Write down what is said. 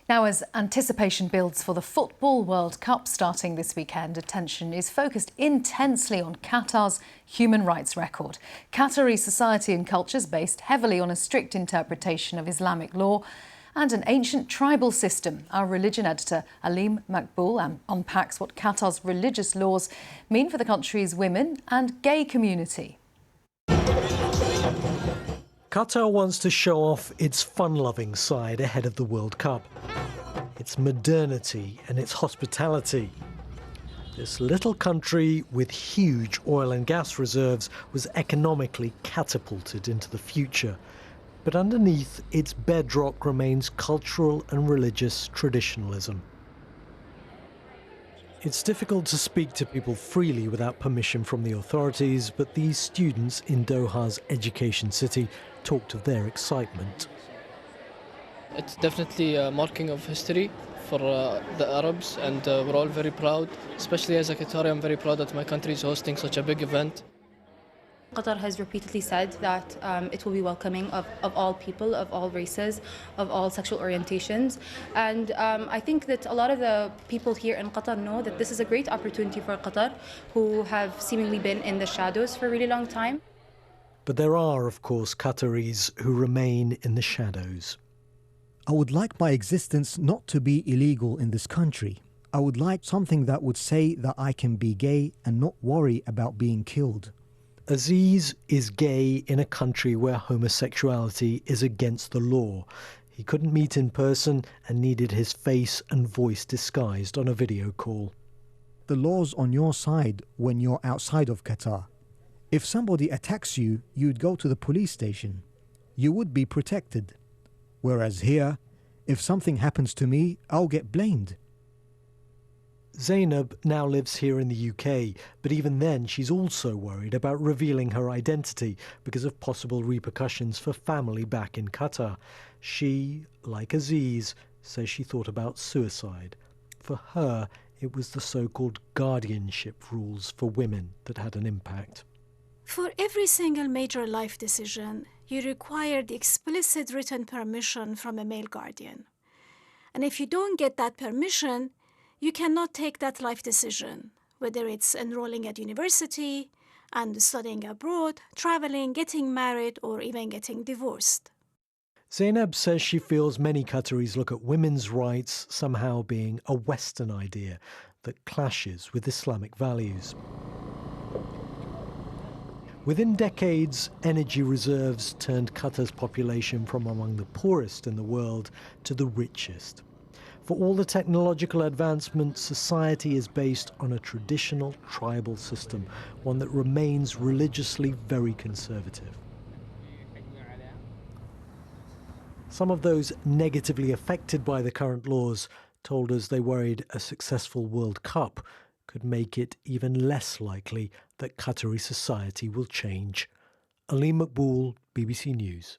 Now, as anticipation builds for the Football World Cup starting this weekend, attention is focused intensely on Qatar's human rights record. Qatari society and culture is based heavily on a strict interpretation of Islamic law and an ancient tribal system. Our religion editor Aleem Makboul unpacks what Qatar's religious laws mean for the country's women and gay community. Qatar wants to show off its fun-loving side ahead of the World Cup. Its modernity and its hospitality. This little country with huge oil and gas reserves was economically catapulted into the future. But underneath, its bedrock remains cultural and religious traditionalism. It's difficult to speak to people freely without permission from the authorities, but these students in Doha's education city talked of their excitement. It's definitely a marking of history for the Arabs, and we're all very proud. Especially as a Qatari, I'm very proud that my country is hosting such a big event. Qatar has repeatedly said that it will be welcoming of all people, of all races, of all sexual orientations. And I think that a lot of the people here in Qatar know that this is a great opportunity for Qatar, who have seemingly been in the shadows for a really long time. But there are, of course, Qataris who remain in the shadows. I would like my existence not to be illegal in this country. I would like something that would say that I can be gay and not worry about being killed. Aziz is gay in a country where homosexuality is against the law. He couldn't meet in person and needed his face and voice disguised on a video call. The law's on your side when you're outside of Qatar. If somebody attacks you, you'd go to the police station. You would be protected. Whereas here, if something happens to me, I'll get blamed. Zainab now lives here in the UK, but even then she's also worried about revealing her identity because of possible repercussions for family back in Qatar. She, like Aziz, says she thought about suicide. For her, it was the so-called guardianship rules for women that had an impact. For every single major life decision, you require the explicit written permission from a male guardian. And if you don't get that permission, you cannot take that life decision, whether it's enrolling at university and studying abroad, traveling, getting married, or even getting divorced. Zainab says she feels many Qataris look at women's rights somehow being a Western idea that clashes with Islamic values. Within decades, energy reserves turned Qatar's population from among the poorest in the world to the richest. For all the technological advancements, society is based on a traditional tribal system, one that remains religiously very conservative. Some of those negatively affected by the current laws told us they worried a successful World Cup could make it even less likely that Qatari society will change. Aleem Makboul, BBC News.